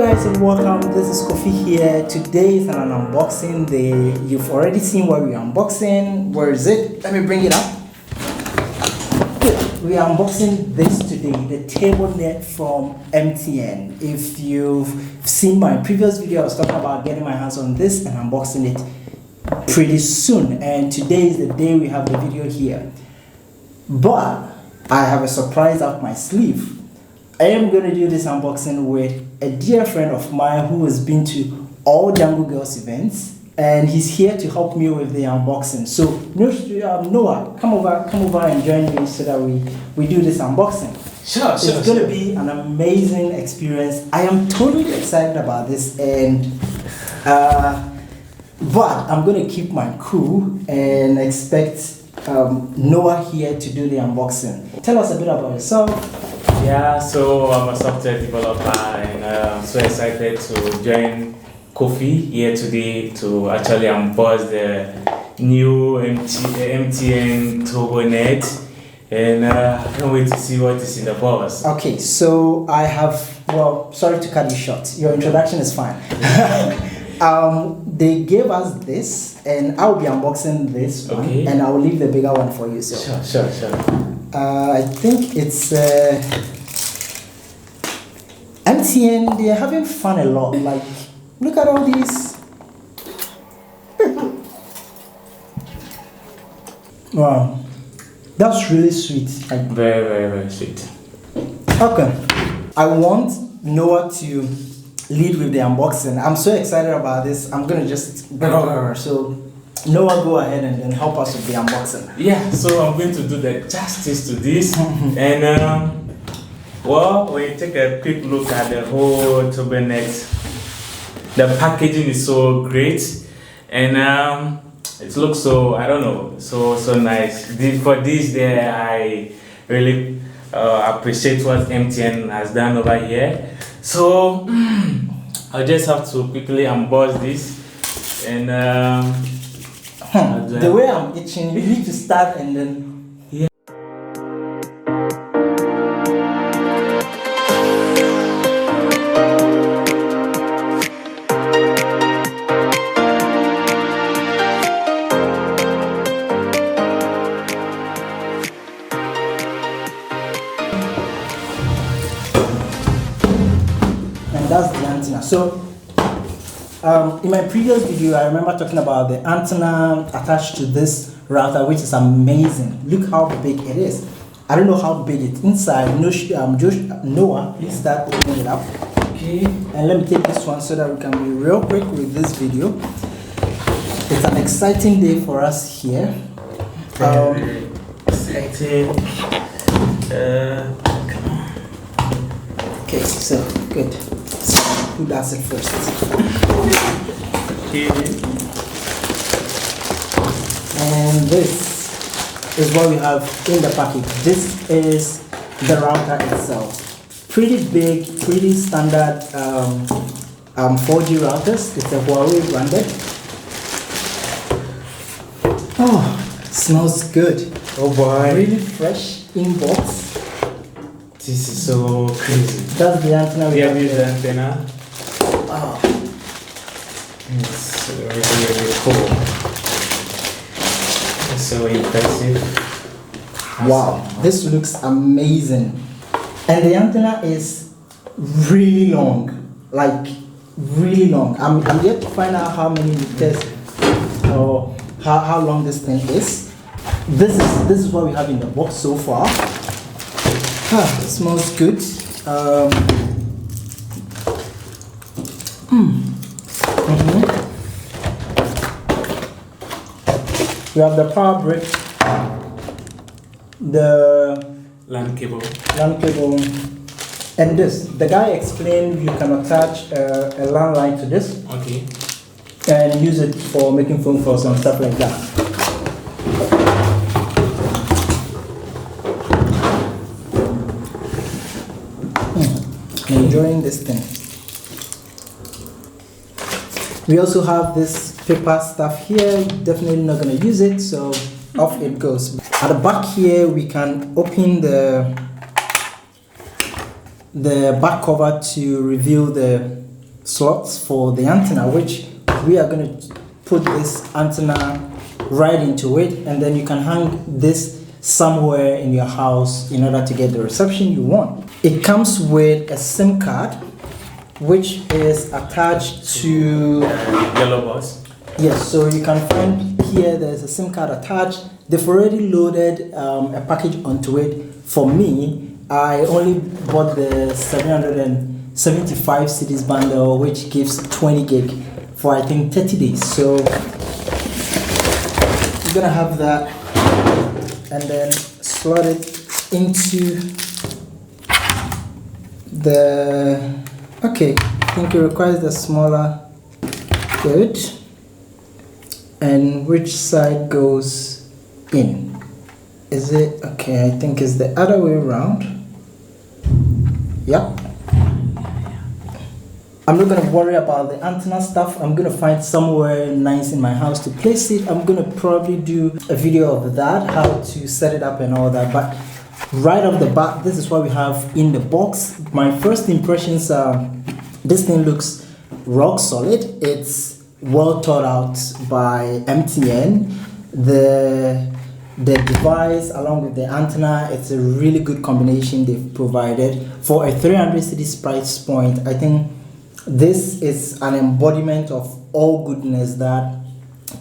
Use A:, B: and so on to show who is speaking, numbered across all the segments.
A: guys and welcome. This is Kofi here. Today is an unboxing day. You've already seen what we're unboxing. Where is it? Let me bring it up. We are unboxing this today, the TurboNet from MTN. If you've seen my previous video, I was talking about getting my hands on this and unboxing it pretty soon. And today is the day we have the video here. But I have a surprise up my sleeve. I am going to do this unboxing with a dear friend of mine who has been to all Jungle Girls events, and he's here to help me with the unboxing. So Noah, come over and join me so that we do this unboxing.
B: Sure.
A: It's going to be an amazing experience. I am totally excited about this, and but I'm going to keep my cool and expect Noah here to do the unboxing. Tell us a bit about yourself.
B: Yeah, so I'm a software developer and I'm so excited to join Kofi here today to actually unbox the new MTN TurboNet, and I can't wait to see what is in the box.
A: Okay, so I have, well, sorry to cut you short. Your introduction is fine. They gave us this, and I'll be unboxing this one, and I'll leave the bigger one for you. So
B: Sure.
A: I think it's MTN. They are having fun a lot. Like, look at all these. Wow, that's really sweet. Like,
B: Very sweet.
A: okay, I want Noah to lead with the unboxing. I'm so excited about this. I'm gonna just so Noah, go ahead and then help us with the unboxing.
B: Yeah, so I'm going to do the justice to this. And well, when you take a quick look at the whole TurboNet, the packaging is so great, and it looks so, I don't know, so nice. For this day, I really appreciate what MTN has done over here. So I'll just have to quickly unbox this, and
A: the way I'm itching, we need to start and then.
B: Yeah.
A: And that's the antenna. So in my previous video, I remember talking about the antenna attached to this router, which is amazing. Look how big it is. I don't know how big it's inside. Noah, please start opening it up.
B: Okay.
A: And let me take this one so that we can be real quick with this video. It's an exciting day for us here.
B: Excited.
A: Okay, so good. Who does it first?
B: Okay.
A: And this is what we have in the package. This is the router itself. Pretty big, pretty standard 4G routers. It's a Huawei branded. Oh, smells good.
B: Oh boy.
A: Really fresh inbox.
B: This is so crazy.
A: That's the antenna.
B: Yeah, this is the antenna.
A: Oh.
B: It's really cool. It's so impressive.
A: Wow, this looks amazing. And the antenna is really long, like really long. I'm yet to find out how many meters or how long this thing is. This is what we have in the box so far. It smells good. We have the power brick, the
B: LAN cable,
A: and this. The guy explained you can attach a LAN line to this.
B: Okay.
A: And use it for making phone calls and stuff like that. Enjoying this thing. We also have this paper stuff here. Definitely not going to use it, so off it goes. At the back here, we can open the back cover to reveal the slots for the antenna, which we are going to put this antenna right into it, and then you can hang this somewhere in your house in order to get the reception you want. It comes with a SIM card which is attached to
B: yellow box.
A: Yes, so you can find here there's a SIM card attached. They've already loaded a package onto it. For me, I only bought the 775 cities bundle, which gives 20 gig for I think 30 days. So you're gonna have that and then slot it into the, okay, I think it requires the smaller, good. And which side goes in? Is it, okay, I think it's the other way around. Yep. I'm not gonna worry about the antenna stuff. I'm gonna find somewhere nice in my house to place it. I'm gonna probably do a video of that, how to set it up and all that. But right off the bat, this is what we have in the box. My first impressions are, this thing looks rock solid. It's well thought out by MTN. The device along with the antenna, it's a really good combination they've provided. For a 300 cedis price point, I think this is an embodiment of all goodness that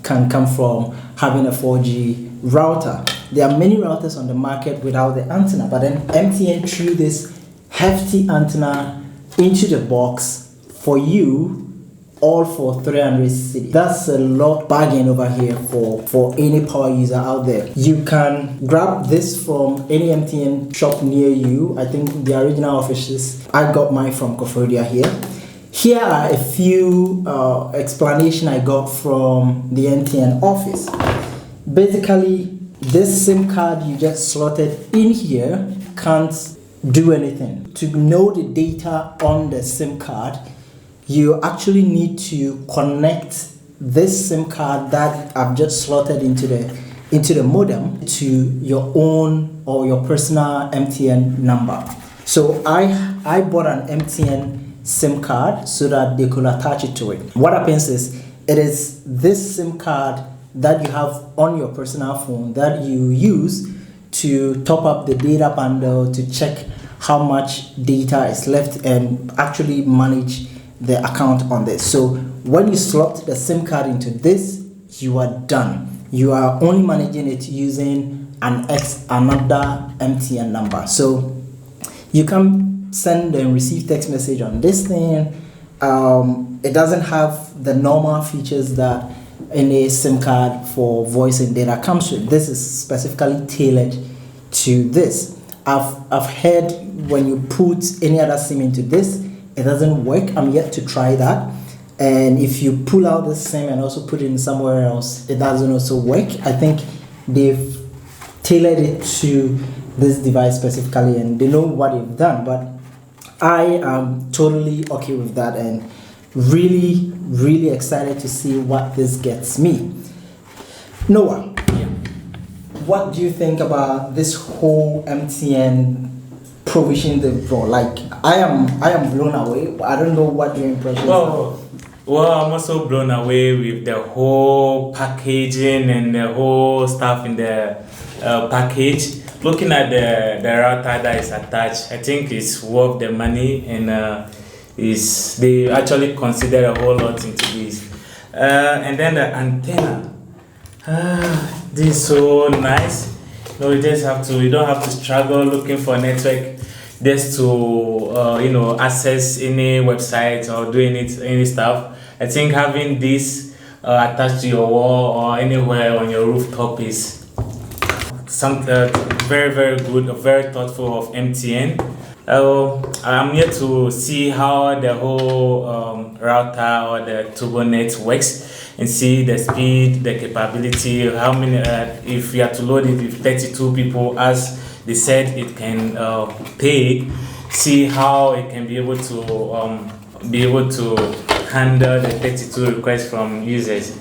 A: can come from having a 4G router. There are many routers on the market without the antenna, but then MTN threw this hefty antenna into the box for you, all for 300 cedis. That's a lot bargain over here for any power user out there. You can grab this from any MTN shop near you. I think the original offices, I got mine from Kofodia here. Here are a few explanation I got from the MTN office. Basically, this SIM card you just slotted in here can't do anything. To know the data on the SIM card, you actually need to connect this SIM card that I've just slotted into the modem to your own or your personal MTN number. So I bought an MTN SIM card so that they could attach it to it. What happens is, it is this SIM card that you have on your personal phone that you use to top up the data bundle, to check how much data is left and actually manage the account on this. So when you slot the SIM card into this, you are done. You are only managing it using another MTN number. So you can send and receive text message on this thing. It doesn't have the normal features that any SIM card for voice and data comes with. This is specifically tailored to this. I've heard when you put any other SIM into this, it doesn't work. I'm yet to try that. And if you pull out the SIM and also put it in somewhere else, it doesn't also work. I think they've tailored it to this device specifically and they know what they've done. But I am totally okay with that and really, really excited to see what this gets me. Noah, what do you think about this whole MTN provision they've brought? Like, I am blown away. I don't know what your impressions are.
B: Well, I'm also blown away with the whole packaging and the whole stuff in the package. Looking at the router that is attached, I think it's worth the money, and they actually consider a whole lot into this. And then the antenna, this is so nice. No, you don't have to struggle looking for a network just to access any website or do any stuff. I think having this attached to your wall or anywhere on your rooftop is something very, very good, very thoughtful of MTN. I'm yet to see how the whole router or the TurboNet works and see the speed, the capability, how many, if you have to load it with 32 people as they said it can take, see how it can be able to handle the 32 requests from users.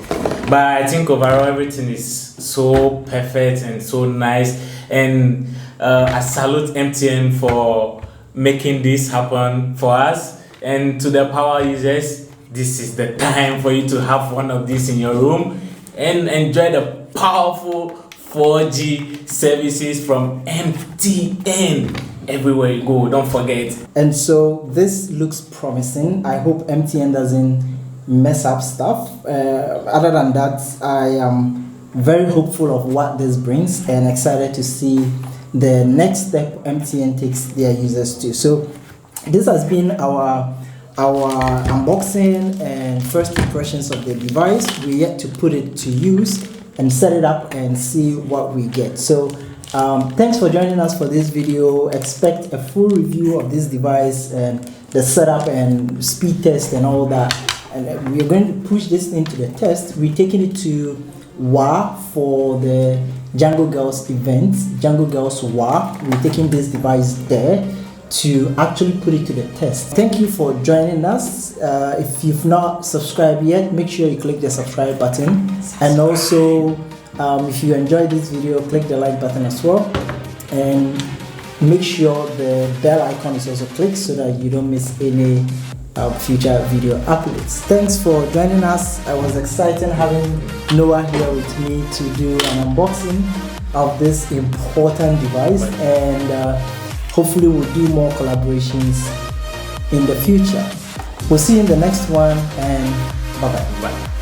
B: But I think overall everything is so perfect and so nice, and I salute MTN for making this happen for us. And to the power users, this is the time for you to have one of these in your room and enjoy the powerful 4G services from MTN everywhere you go. Don't forget.
A: And so this looks promising. I hope MTN doesn't mess up stuff. Other than that, I am very hopeful of what this brings and excited to see the next step MTN takes their users to. So this has been our unboxing and first impressions of the device. We're yet to put it to use and set it up and see what we get. So thanks for joining us for this video. Expect a full review of this device and the setup and speed test and all that. And we're going to push this into the test. We're taking it to WA for the Jungle Girls event, Jungle Girls WA. We're taking this device there to actually put it to the test. Thank you for joining us. If you've not subscribed yet, make sure you click the subscribe button. And also, if you enjoyed this video, click the like button as well. And make sure the bell icon is also clicked so that you don't miss any future video uploads. Thanks for joining us. I was excited having Noah here with me to do an unboxing of this important device, and hopefully we'll do more collaborations in the future. We'll see you in the next one, and bye-bye.
B: Bye.